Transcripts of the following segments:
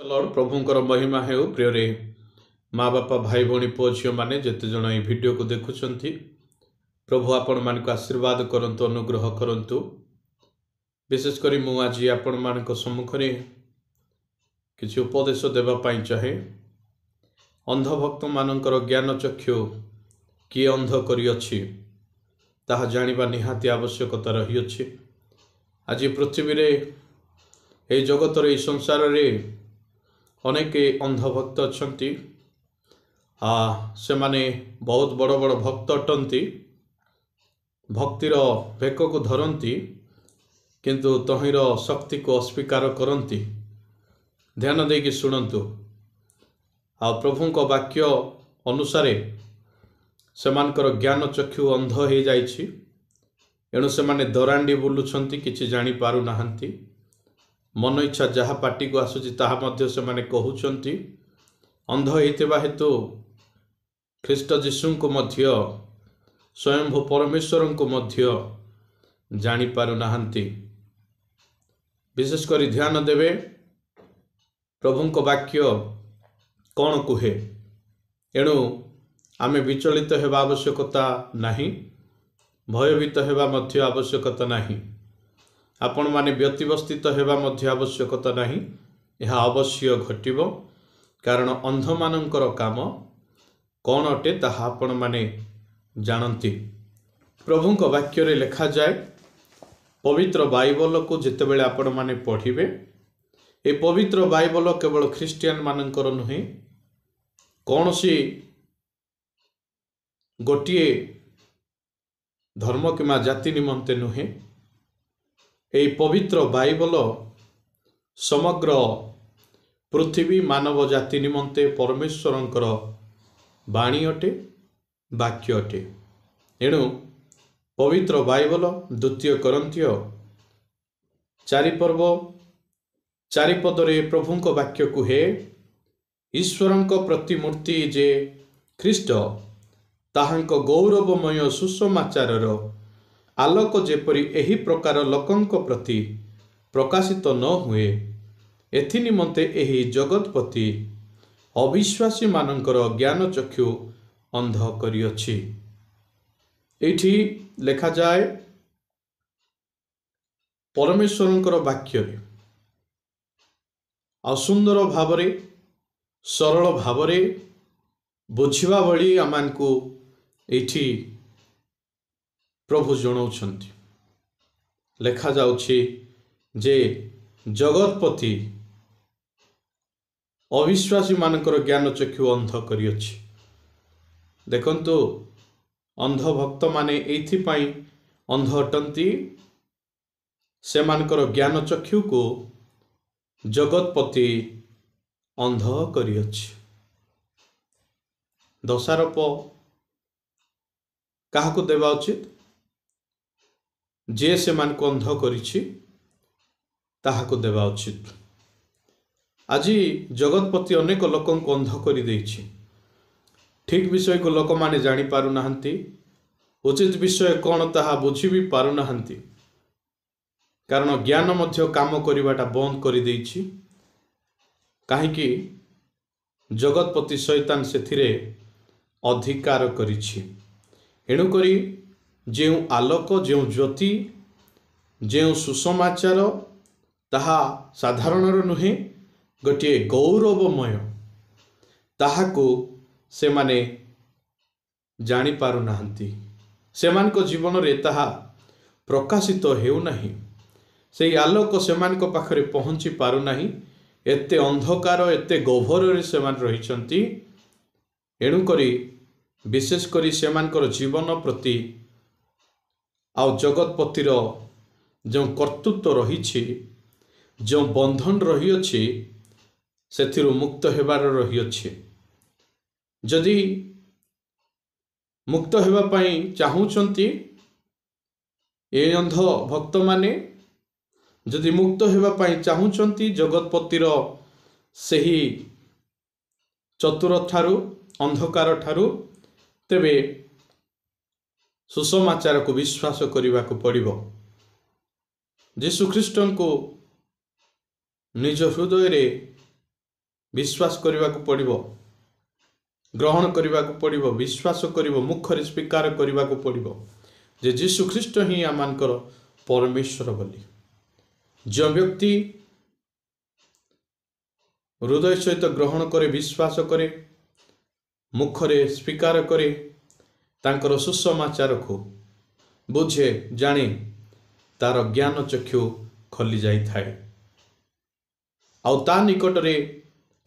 Lord प्रभुंकर महिमा हेउ प्रियरे माँ बापा भाई भौणी पुओ झील मैंने जिते जन ये वीडियो को देखुंट प्रभु आपण मान आशीर्वाद करंतु अनुग्रह करंतु। विशेषकर मु आज आपण मान सम्मुख किसी उपदेश देवाई चाहे। अंधभक्त मानकर ज्ञान चक्षु किए अंध करिअछि ताहा जानिबा निहाती आवश्यकता रही। आज पृथ्वी रे ए जगत रे संसार रे अनेक अंधभक्त अछंती। से माने बहुत बड़ बड़ भक्त अटंती, भक्तिर भेक को धरती किंतु तहिर शक्ति को अस्वीकार करती। ध्यान देकी शुणु। प्रभु को वाक्य अनुसार सेमानकर ज्ञान चक्षु अंध हो जाइछि। एणु से माने दरांडी बुलुछंती, किछि जानि पारु नाहंती। मन इच्छा जहाँ पार्टी को आसुची ताहा मध्य से माने कहउछंती। अंध होइतिबा हेतु ख्रीष्ट जीशु को मध्य स्वयंभू परमेश्वर को मध्य जानि पारु नाहंती। विशेषकर ध्यान देवे प्रभु को वाक्य कौन कुहे। एणु आमे विचलित हेबा आवश्यकता नहीं, भयभीत हेबा मध्य आवश्यकता नहीं, आपण माने व्यतिवस्थित हेबा मध्य आवश्यकता नहीं। यह अवश्य घटिबो, कारण अंध मानकर काम कौन अटे ताहा आपण माने जानती। प्रभु को वाक्य रे लिखा जाए, पवित्र बाइबल को जितेबेले आपण माने पढ़िबे, ए पवित्र बाइबल केवल ख्रिस्टियन मानकर नुहे, कौन सी गोटिए धर्म किमा जाति निमंते नुहे। ए पवित्र बाइबल समग्र पृथ्वी मानव जाति निमंते परमेश्वरंकर बाणी अटे, वाक्य अटे। एणु पवित्र बाइबल द्वितीय कोरिन्थीय 4 पर्व 4 पदरे प्रभु को वाक्य कुहे, ईश्वरंक प्रतिमूर्ति जे ख्रीष्ट ताहांक गौरवमय सुसमाचारर आलोक जेपरी एही प्रकार लोकंक प्रति प्रकाशित न हुए, एथि निमंते एही जगतपति अविश्वासी मानकर ज्ञान चक्षु अंध करिअछि। एठी लेखा जाए परमेश्वरंकर वाक्य रे आ सुंदर भावरे सरल भावरे बुझिबा भली आमानकु एठी प्रभु जणाउछंती। लेखा जाउछि जे जगतपति अविश्वासी मानकर ज्ञान चक्षु अंध करिअछि। देखंतु अंध भक्त माने एथिपाई अंध अटंती, सेमानकर ज्ञान चक्षु को जगतपति अंध करिअछि। दोषारोप काहाकु देवा उचित? जे सेमान को अंध करिछि ताहाकु देवा उचित। आज जगतपति अनेक लोकन को अंध करि दैछि। ठीक विषय को लोक माने जानि पारु नाहंती, उचित विषय कौन ताहा बुझी भी पारु नाहंती, कारण ज्ञान मध्य काम करिबाटा बंद करि दैछि। काहेकि जगतपति शैतान सेथिरे अधिकार करिछि। एणु करी जेउ आलोक, जेउ ज्योति, जेउ सुसमाचार ताहा साधारण नुहे, गोटे गौरवमय, ताहाको से माने जानि पारु नाहंती। सेमान को जीवन रे ताहा प्रकाशित हेउ नाही, सेई आलोक सेमान को पाखरे पहुंची पारु नाही। एते अंधकार एते गभर रे सेमान रहिचंती। एणु करी विशेष करी सेमानकर जीवन प्रति आउ जगतपतिर जो कर्तृत्व रही, जो बंधन रही अछि, सेथिरु मुक्त हेबार रही अछि। जदि मुक्त हेबा पई चाहूचंती ए अंध भक्त माने, जदि मुक्त हेबा पई चाहूचंती जगतपतिर सेही चतुर ठारू अंधकार ठारू, तेबे सुसमाचार को विश्वास करने को पड़िबो। यीशु ख्रीष्टन को निज हृदय रे विश्वास करने को पड़िबो, ग्रहण करने को पड़िबो, विश्वास करिबो, मुखरे स्वीकार करने को पड़िबो जे यीशु ख्रीष्ट ही आमानकर परमेश्वर बोली। जो व्यक्ति हृदय सहित ग्रहण करे, विश्वास करे, मुखरे स्वीकार करे, तांकर सुसमाचार को बुझे जाने, तार ज्ञान चक्षु खोली जाई थाए। आउ ता निकटरे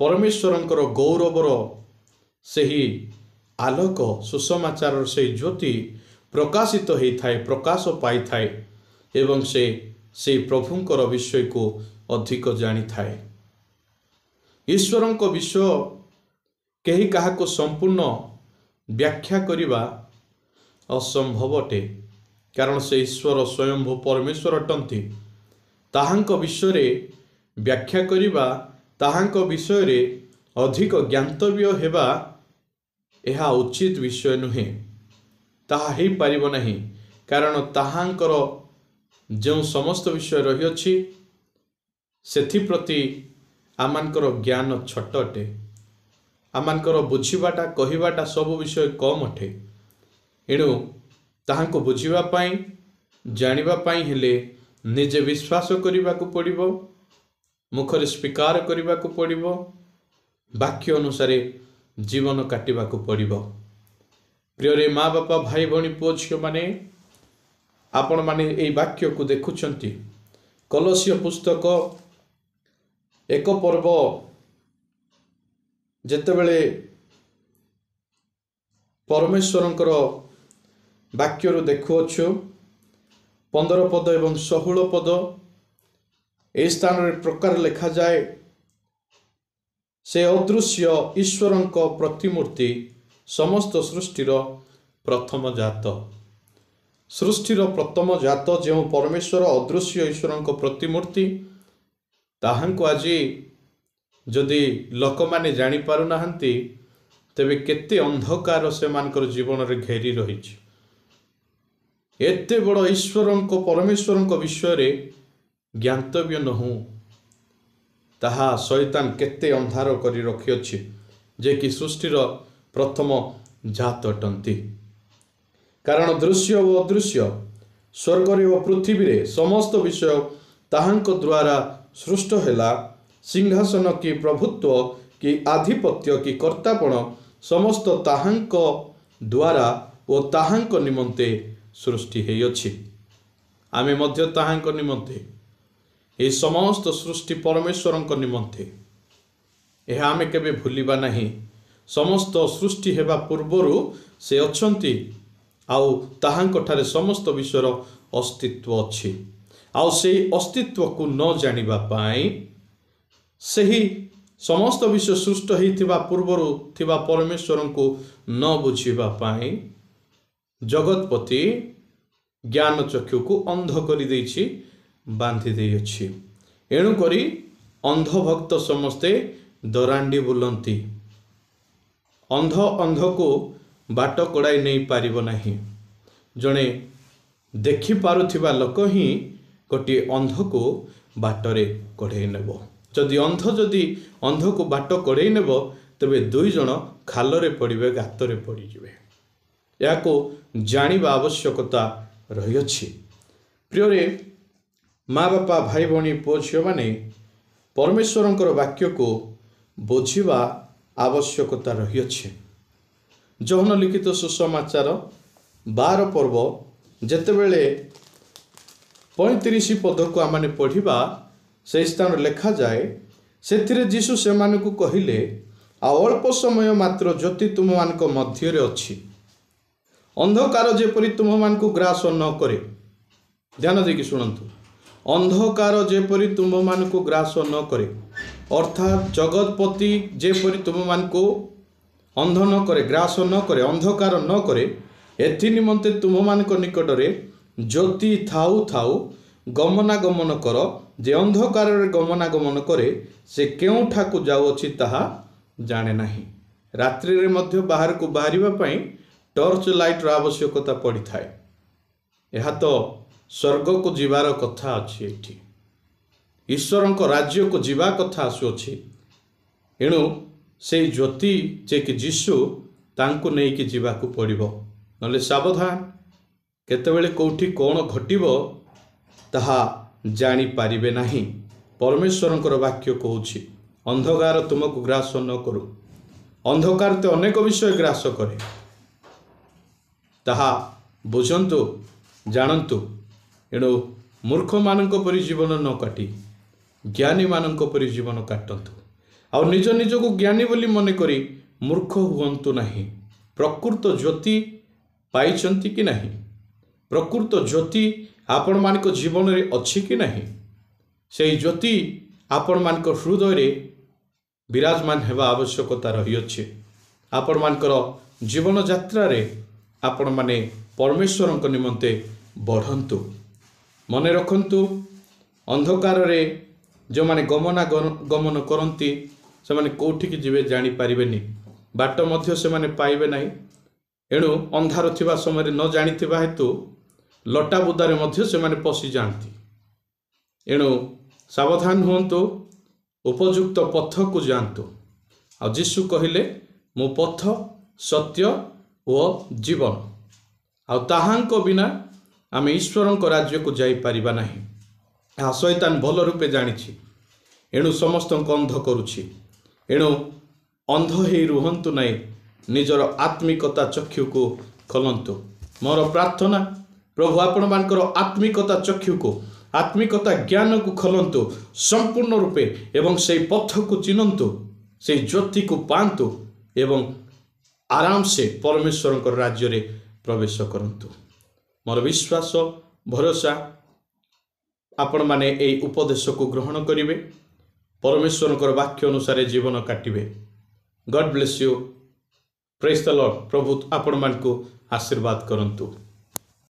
परमेश्वरंकर गौरवर सही आलोक सुसमाचार से ज्योति प्रकाशित होई थाए, प्रकाश पाई थाए एवं से प्रभुंकर विषय को अधिक जानी थाए। ईश्वरंक विषय केही काहाको संपूर्ण व्याख्या करिबा असंभव अटे, कारण से ईश्वर स्वयंभू परमेश्वर अटंती। ताहांक विषय व्याख्या करिबा, ताहांक विषय अधिक ज्ञातव्य हेबा यह उचित विषय नुहे, ताहा ही पारिबो नहीं, कारण ताहांकर जो समस्त विषय रही अछि सेथि प्रति आमानकर ज्ञान छोट अटे, आमानकर बुझिबाटा कहिबाटा सब विषय कम अटे। एणु ताहांको बुझिबा पाई, जानिबा पाई हेले निजे विश्वास करिबा को पड़िबो, मुखरे स्वीकार करिबा को पड़िबो, वाक्य अनुसारे जीवन काटिबा को पड़िबो। प्रिय माँ बापा, भाई भौणी, पुओ झियो माने, आपण माने एई वाक्य को देखुछंती। कलसीय पुस्तक 1 पर्व जेतेबेले परमेश्वरंकर वाक्यरु देखुअछु 15 पद एवं 16 पद ए स्थान रे प्रकार लिखा जाए, से अदृश्य ईश्वरंक प्रतिमूर्ति समस्त सृष्टिर प्रथम जात। सृष्टिर प्रथम जात जो परमेश्वर अदृश्य ईश्वरंक प्रतिमूर्ति, ताहांको आजी जदि लोक माने जानी पारु नाहंती तेबे केते अंधकार से मानकर जीवन रे घेरी रहिछि। एते बड़ ईश्वरंक परमेश्वरंक विषय रे ज्ञातव्य नहु, ताहा शैतान केते अंधार करी रखि अछि, जे कि सृष्टिर प्रथम जात अटंती। कारण दृश्य व अदृश्य, स्वर्ग रे व पृथ्वी रे समस्त विषय ताहांक द्वारा सृष्ट हेला। सिंहासन की प्रभुत्व की आधिपत्य की कर्तापण समस्त ताहांक द्वारा व ताहांक निमंते सृष्टि हेइ अछि। आमे मध्य ताहांक निमंते, ए समस्त सृष्टि परमेश्वरंक निमंते, यह आमे केबे भूलिबा नहीं। समस्त सृष्टि हेबा पूर्वरु से अछंती, आउ ताहांक ठारे समस्त विश्वर अस्तित्व अछि। आउ से अस्तित्व को न जानिबा पाई, सही समस्त विश्व सृष्ट होइथिबा पूर्वरु थिबा परमेश्वरंको न बुझिबा पाई जगतपति ज्ञान चक्षु को अंध करि दैछि, बांधि देइ अछि। एणु करी अंध भक्त समस्ते दरांडी बुलंती। अंध अंध को बाट कड़ाई नहीं पारिबो नाही। जणे देखि पारुथिबा लोक ही गोटे अंध को बाटरे कढ़ाई नेब। जदि अंध को बाट कढ़ाई नेब, तेबे दुई जण खालरे पड़िबे, गातरे पड़िजिबे। याको जानिबा आवश्यकता रहिअछि। प्रियरे माँ बापा, भाई भौणी, पुओ झियो माने, परमेश्वरंकर वाक्य को बुझिबा आवश्यकता रहिअछि। जौन लिखित सुसमाचार 12 पर्व जेतेबेले 35 पद को आमाने पढ़िबा, से स्थान लिखा जाए, सेथिरे यीशु सेमानकु कहिले, आ अल्प समय मात्र ज्योति तुम मानक मध्यरे अछि। अंधकार जेपरि तुम मानकु ग्रास न करे। ध्यान देकी शुणंतु। अंधकार जेपरि तुम मानकु ग्रास न करे, अर्थात जगतपति जेपरि तुम मानकु अंध न करे, ग्रास न करे, अंधकार न करे, एथि निमंते तुम मानक निकटरे ज्योति थाउ थाउ गमनागमन कर। जे अंधकार रे गमनागमन करे, से केउठाकु जाउअछि ताहा जाने नाही। रात्रि रे मध्य बाहर को बाहरिबा पई टॉर्च लाइट रो आवश्यकता पड़ी थाए। यह तो स्वर्ग को जीवार कथा अछि। एठी ईश्वरंक राज्य को जीवा कथा आसुअछि। एणु से ज्योति जे कि जीशु तांको नेइकी जीवाकू पड़िबो नले सावधान केतेबेले कोठी कोण घटिबो ताहा जानी पारिबे नाही। परमेश्वरंकर वाक्य कहूछि अंधकार तुमको ग्रास न करू। अंधकार तो अनेक विषय ग्रास करे ताहा बुझंतु जानंतु। एणु मूर्ख मानक परि जीवन न काटी ज्ञानी मानक परि जीवन काटंतु। आ निज निज को ज्ञानी बोली मन करी मूर्ख हुअंतु नहीं। प्रकृत ज्योति पाइछंती कि नहीं? प्रकृत ज्योति आपण मानक जीवन रे अछि कि नहीं? सेही ज्योति आपण मानक हृदय रे विराजमान हेबा आवश्यकता रही अछि। आपण मानकर जीवन यात्रा रे आपण माने परमेश्वरंक निमंते बढ़ंतु। मने रखंतु अंधकार रे जो माने गमन करंती से माने कोठी की जीवे जानी पारिबेनी। बाट मध्य से माने पाइबे नहीं। एणु अंधार थिबा समय न जानिथिबा हेतु लटा बुदारे मध्य से माने पसी जाती। एणु सावधान हुंतु उपयुक्त पथ को जानतु। आ जीशु कहिले मो पथ सत्य व जीवन आ ताहांको बिना आमे ईश्वरंक राज्य को जाई परिबा नाही। आ शैतान भल रूपे जानिछि। एणु समस्त अंध करुछि। एणु अंध हे रुहंतु नहीं। निजर आत्मिकता चक्षु को खोलंतु। मोर प्रार्थना प्रभु आपण मानकर आत्मिकता चक्षु को आत्मिकता ज्ञान को खोलंतु संपूर्ण रूपे एवं से पथ को चिन्हंतु से ज्योति को पांतु एवं आराम से परमेश्वर राज्य रे प्रवेश करंतु। मोर विश्वास भरोसा आपण माने ए उपदेश को ग्रहण करिवे। परमेश्वर वाक्य अनुसार जीवन काटिबे। God bless you. Praise the Lord. प्रभु आपण मान को आशीर्वाद करंतु।